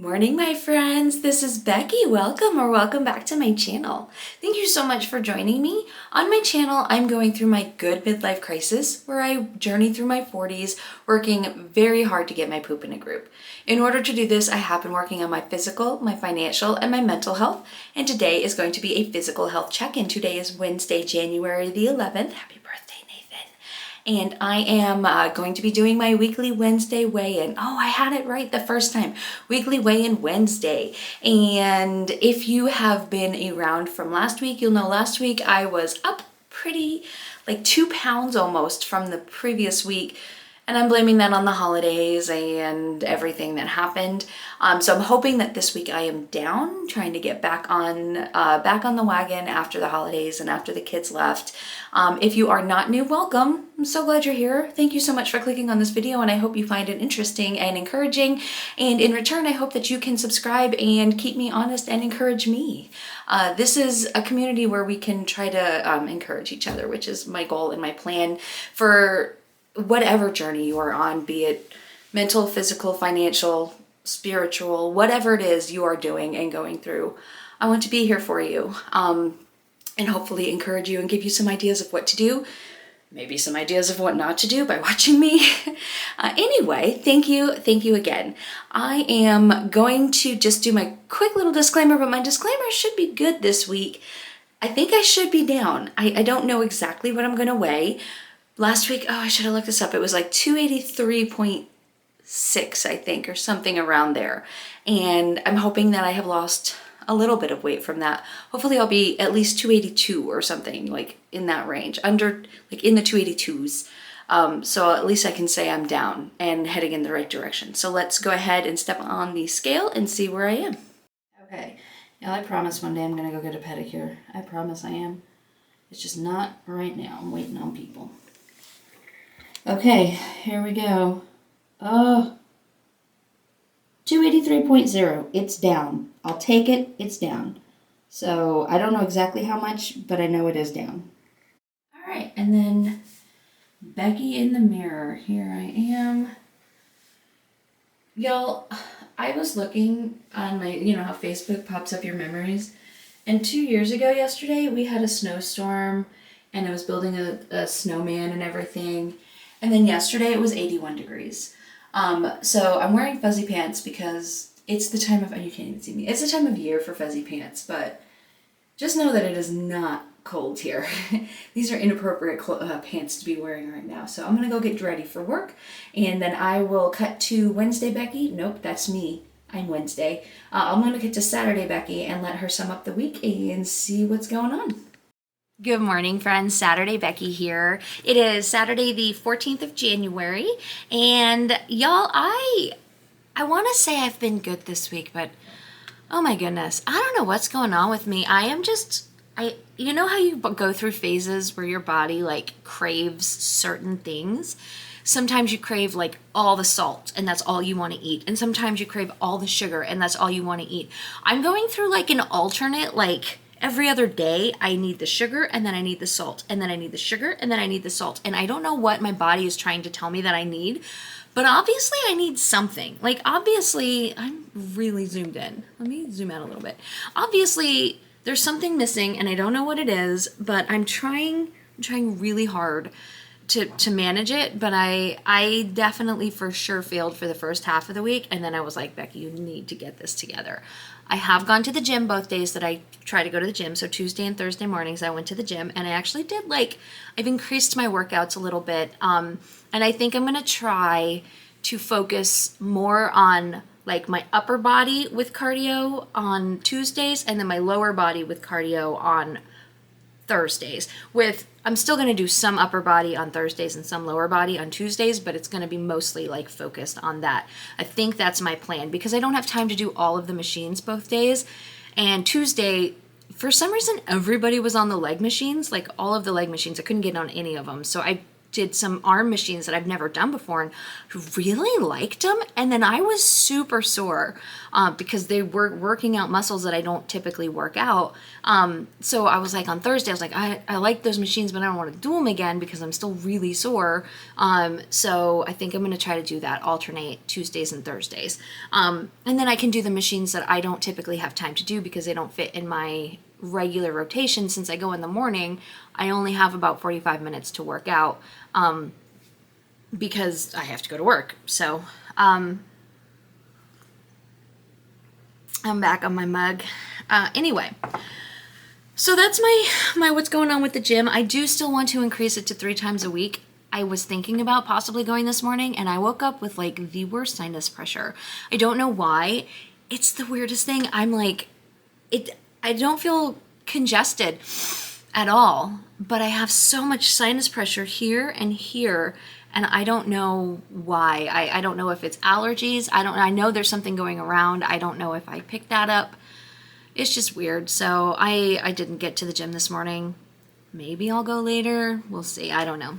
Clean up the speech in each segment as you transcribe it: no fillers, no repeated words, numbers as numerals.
Morning, my friends. This is Becky. Welcome back to my channel. Thank you so much for joining me. On my channel, I'm going through my good midlife crisis where I journey through my 40s, working very hard to get my poop in a group. In order to do this, I have been working on my physical, my financial, and my mental health. And today is going to be a physical health check-in. Today is Wednesday, January the 11th. Happy birthday, Nathan. And I am going to be doing my weekly Wednesday weigh-in. Oh, I had it right the first time. Weekly weigh-in Wednesday. And if you have been around from last week, you'll know last week I was up pretty, like 2 pounds almost from the previous week. And I'm blaming that on the holidays and everything that happened. So I'm hoping that this week I am down, trying to get back on the wagon after the holidays and after the kids left. If you are not new, welcome. I'm so glad you're here. Thank you so much for clicking on this video, and I hope you find it interesting and encouraging. And in return, I hope that you can subscribe and keep me honest and encourage me. This is a community where we can try to encourage each other, which is my goal and my plan for whatever journey you are on, be it mental, physical, financial, spiritual, whatever it is you are doing and going through. I want to be here for you and hopefully encourage you and give you some ideas of what to do, maybe some ideas of what not to do by watching me. Anyway, thank you again. I am going to just do my quick little disclaimer, but my disclaimer should be good this week. I think I should be down. I don't know exactly what I'm going to weigh. Last week, I should have looked this up. It was like 283.6, I think, or something around there. And I'm hoping that I have lost a little bit of weight from that. Hopefully I'll be at least 282 or something, like in that range, under, like in the 282s. So at least I can say I'm down and heading in the right direction. So let's go ahead and step on the scale and see where I am. Okay, now I promise one day I'm gonna go get a pedicure. I promise I am. It's just not right now. I'm waiting on people. Okay, here we go. 283.0. It's down. I'll take it. It's down. So I don't know exactly how much, but I know it is down. All right, and then Becky in the mirror. Here I am. Y'all, I was looking on my, you know how Facebook pops up your memories? And 2 years ago yesterday, we had a snowstorm and I was building a snowman and everything. And then yesterday it was 81 degrees. So I'm wearing fuzzy pants because it's the time of, you can't even see me. It's the time of year for fuzzy pants, but just know that it is not cold here. These are inappropriate pants to be wearing right now. So I'm gonna go get ready for work, and then I will cut to Wednesday Becky. Nope, that's me. I'm Wednesday. I'm gonna get to Saturday Becky and let her sum up the week and see what's going on. Good morning, friends. Saturday Becky here. It is Saturday the 14th of January, and y'all, I want to say I've been good this week, but oh my goodness, I don't know what's going on with me. You know how you go through phases where your body like craves certain things? Sometimes you crave like all the salt and that's all you want to eat. And sometimes you crave all the sugar and that's all you want to eat. I'm going through like an alternate, like every other day I need the sugar and then I need the salt and then I need the sugar and then I need the salt. And I don't know what my body is trying to tell me that I need, but obviously I need something. Like obviously, I'm really zoomed in. Let me zoom out a little bit. Obviously there's something missing and I don't know what it is, but I'm trying really hard to manage it, but I definitely for sure failed for the first half of the week, and then I was like, Becky, you need to get this together. I have gone to the gym both days that I try to go to the gym, so Tuesday and Thursday mornings I went to the gym, and I actually did I've increased my workouts a little bit, and I think I'm going to try to focus more on like my upper body with cardio on Tuesdays, and then my lower body with cardio on Thursdays. I'm still going to do some upper body on Thursdays and some lower body on Tuesdays, but it's going to be mostly like focused on that. I think that's my plan because I don't have time to do all of the machines both days. And Tuesday, for some reason, everybody was on the leg machines, like all of the leg machines. I couldn't get on any of them. So I did some arm machines that I've never done before and really liked them. And then I was super sore because they were working out muscles that I don't typically work out. So I was like, on Thursday, I was like, I like those machines, but I don't want to do them again because I'm still really sore. So I think I'm going to try to do that, alternate Tuesdays and Thursdays. And then I can do the machines that I don't typically have time to do because they don't fit in my regular rotation. Since I go in the morning, I only have about 45 minutes to work out because I have to go to work. So I'm back on my mug. Anyway, so that's my what's going on with the gym. I do still want to increase it to 3 times a week. I was thinking about possibly going this morning, and I woke up with like the worst sinus pressure. I don't know why. It's the weirdest thing. I'm like, I don't feel congested at all, but I have so much sinus pressure here and here, and I don't know why. I don't know if it's allergies. I know there's something going around. I don't know if I picked that up. It's just weird. So I didn't get to the gym this morning. Maybe I'll go later. We'll see. I don't know.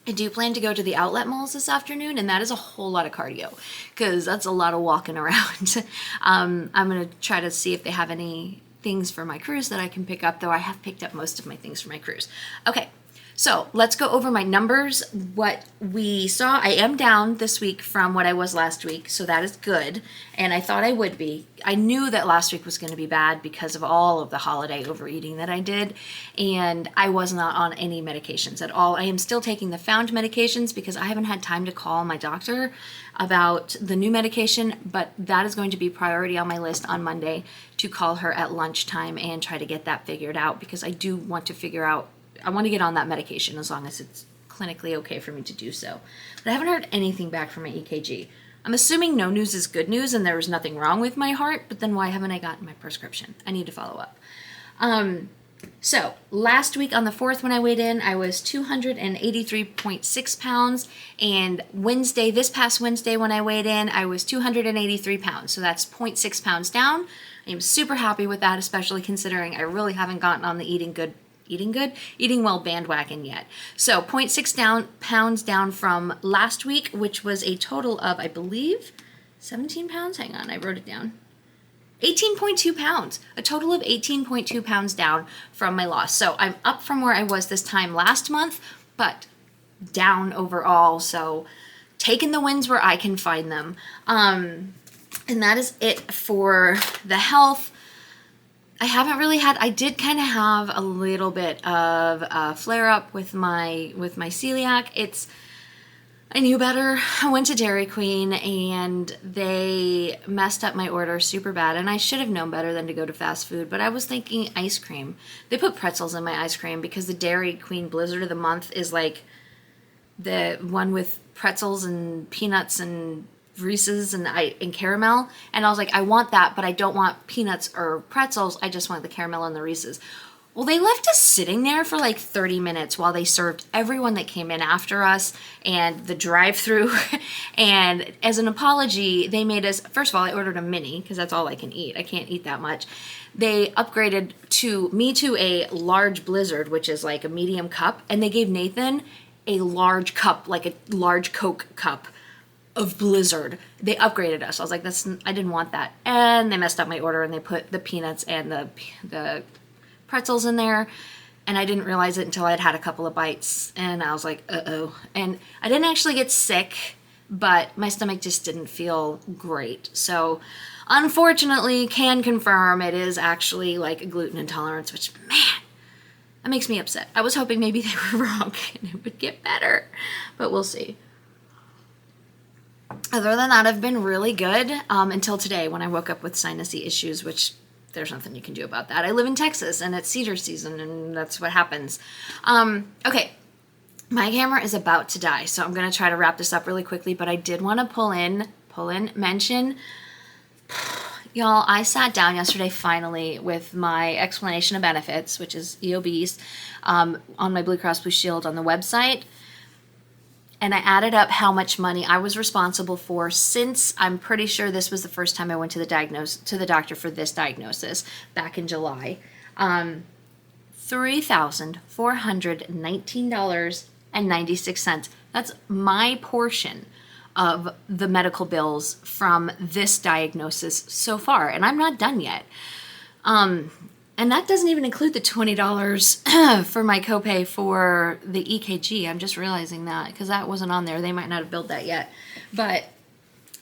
I do plan to go to the outlet malls this afternoon, and that is a whole lot of cardio because that's a lot of walking around. I'm going to try to see if they have any things for my cruise that I can pick up, though I have picked up most of my things for my cruise. Okay, so let's go over my numbers. What we saw, I am down this week from what I was last week, so that is good, and I thought I would be. I knew that last week was going to be bad because of all of the holiday overeating that I did, and I was not on any medications at all. I am still taking the found medications because I haven't had time to call my doctor about the new medication, but that is going to be priority on my list on Monday to call her at lunchtime and try to get that figured out because I do want to figure out, I want to get on that medication as long as it's clinically okay for me to do so. But I haven't heard anything back from my EKG. I'm assuming no news is good news and there was nothing wrong with my heart, but then why haven't I gotten my prescription? I need to follow up. So last week on the 4th when I weighed in, I was 283.6 pounds. And this past Wednesday when I weighed in, I was 283 pounds. So that's 0.6 pounds down. I'm super happy with that, especially considering I really haven't gotten on the eating well bandwagon yet. So 0.6 pounds down from last week, which was a total of, I believe, 17 pounds. Hang on, I wrote it down. 18.2 pounds, a total of 18.2 pounds down from my loss. So I'm up from where I was this time last month, but down overall. So taking the wins where I can find them. And that is it for the health. I did kind of have a little bit of a flare up with my celiac. I knew better. I went to Dairy Queen and they messed up my order super bad, and I should have known better than to go to fast food, but I was thinking ice cream. They put pretzels in my ice cream because the Dairy Queen Blizzard of the Month is like the one with pretzels and peanuts and Reese's and caramel, and I was like, I want that, but I don't want peanuts or pretzels. I just want the caramel and the Reese's. Well, they left us sitting there for like 30 minutes while they served everyone that came in after us and the drive-through. And as an apology, they made us, first of all, I ordered a mini because that's all I can eat. I can't eat that much. They upgraded me to a large Blizzard, which is like a medium cup, and they gave Nathan a large cup, like a large Coke cup of Blizzard. They upgraded us. I was like, I didn't want that. And they messed up my order and they put the peanuts and the pretzels in there, and I didn't realize it until I'd had a couple of bites, and I was like, uh-oh. And I didn't actually get sick, but my stomach just didn't feel great. So unfortunately, can confirm it is actually like a gluten intolerance, which, man, that makes me upset. I was hoping maybe they were wrong and it would get better, but we'll see. Other than that, I've been really good until today when I woke up with sinusy issues, which there's nothing you can do about that. I live in Texas and it's cedar season and that's what happens. Okay, my camera is about to die, so I'm going to try to wrap this up really quickly, but I did want to mention, y'all, I sat down yesterday finally with my explanation of benefits, which is EOBs, on my Blue Cross Blue Shield on the website. And I added up how much money I was responsible for since I'm pretty sure this was the first time I went to the doctor for this diagnosis back in July. $3,419 $1,097.96. That's my portion of the medical bills from this diagnosis so far, and I'm not done yet. And that doesn't even include the $20 for my copay for the EKG. I'm just realizing that because that wasn't on there. They might not have billed that yet, but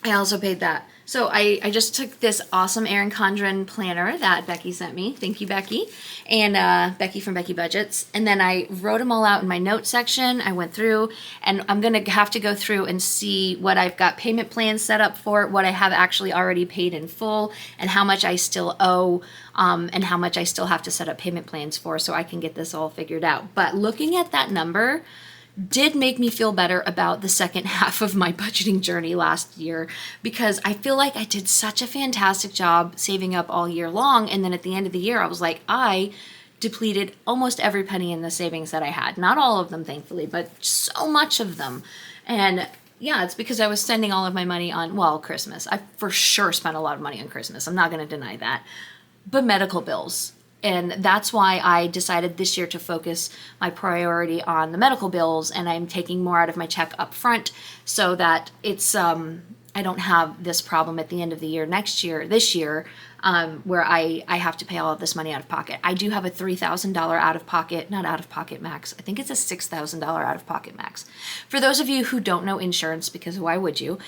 I also paid that. So I just took this awesome Erin Condren planner that Becky sent me. Thank you, Becky. And Becky from Becky Budgets. And then I wrote them all out in my notes section. I went through, and I'm going to have to go through and see what I've got payment plans set up for, what I have actually already paid in full, and how much I still owe, and how much I still have to set up payment plans for, so I can get this all figured out. But looking at that number did make me feel better about the second half of my budgeting journey last year, because I feel like I did such a fantastic job saving up all year long, and then at the end of the year I was like, I depleted almost every penny in the savings that I had. Not all of them, thankfully, but so much of them. And yeah, it's because I was spending all of my money on, well, Christmas. I for sure spent a lot of money on Christmas. I'm not going to deny that. But medical bills. And that's why I decided this year to focus my priority on the medical bills, and I'm taking more out of my check up front so that it's I don't have this problem at the end of the year this year, where I have to pay all of this money out of pocket. I do have a $3,000 not out of pocket max. I think it's a $6,000 out of pocket max. For those of you who don't know insurance, because why would you?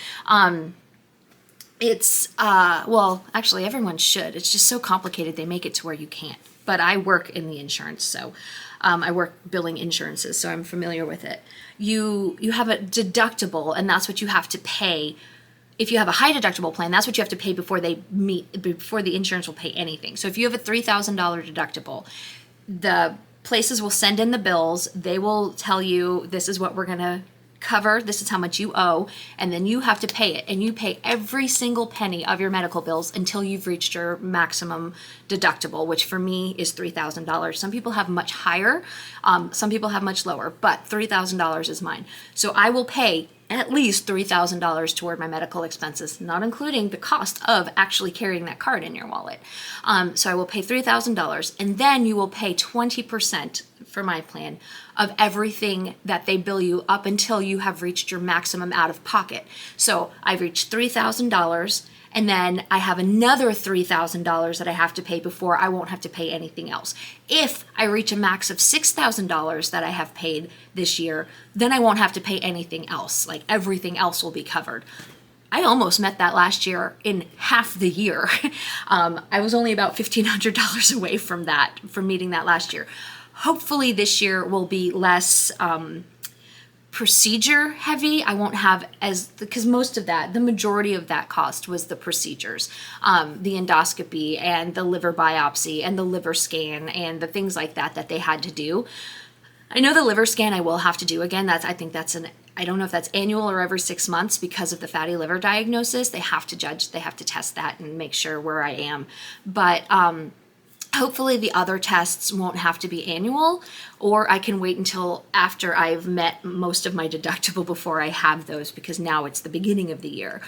It's, well, actually everyone should. It's just so complicated they make it to where you can't. But I work in the insurance, so I work billing insurances, so I'm familiar with it. You have a deductible, and that's what you have to pay. If you have a high deductible plan, that's what you have to pay before the insurance will pay anything. So if you have a $3,000 deductible, the places will send in the bills. They will tell you, this is what we're going to cover, this is how much you owe, and then you have to pay it, and you pay every single penny of your medical bills until you've reached your maximum deductible, which for me is $3,000. Some people have much higher, some people have much lower, but $3,000 is mine. So I will pay at least $3,000 toward my medical expenses, not including the cost of actually carrying that card in your wallet. So I will pay $3,000, and then you will pay 20% for my plan of everything that they bill you up until you have reached your maximum out of pocket. So I've reached $3,000, and then I have another $3,000 that I have to pay before I won't have to pay anything else. If I reach a max of $6,000 that I have paid this year, then I won't have to pay anything else. Like, everything else will be covered. I almost met that last year in half the year. I was only about $1,500 away from meeting that last year. Hopefully this year will be less procedure heavy. I won't have because the majority of that cost was the procedures, the endoscopy and the liver biopsy and the liver scan and the things like that they had to do. I know the liver scan I will have to do again. I don't know if that's annual or every 6 months because of the fatty liver diagnosis. They have to test that and make sure where I am. But hopefully the other tests won't have to be annual, or I can wait until after I've met most of my deductible before I have those, because now it's the beginning of the year.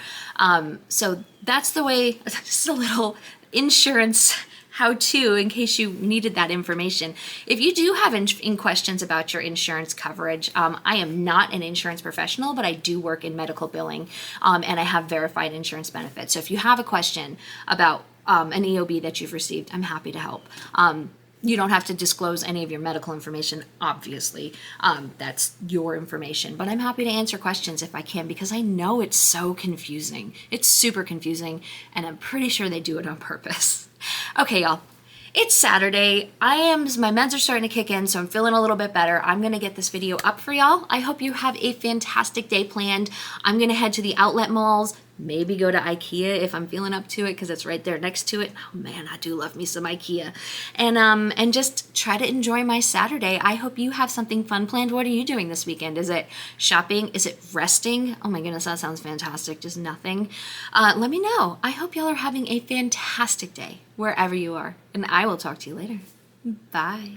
So that's the way, just a little insurance how-to in case you needed that information. If you do have questions about your insurance coverage, I am not an insurance professional, but I do work in medical billing, and I have verified insurance benefits. So if you have a question about an EOB that you've received, I'm happy to help. You don't have to disclose any of your medical information, obviously. That's your information. But I'm happy to answer questions if I can, because I know it's so confusing. It's super confusing, and I'm pretty sure they do it on purpose. Okay, y'all. It's Saturday. My meds are starting to kick in, so I'm feeling a little bit better. I'm going to get this video up for y'all. I hope you have a fantastic day planned. I'm going to head to the outlet malls, maybe go to IKEA if I'm feeling up to it, because it's right there next to it. Oh man, I do love me some IKEA. And just try to enjoy my Saturday. I hope you have something fun planned. What are you doing this weekend? Is it shopping? Is it resting? Oh my goodness, that sounds fantastic. Just nothing. Let me know. I hope y'all are having a fantastic day wherever you are. And I will talk to you later. Bye.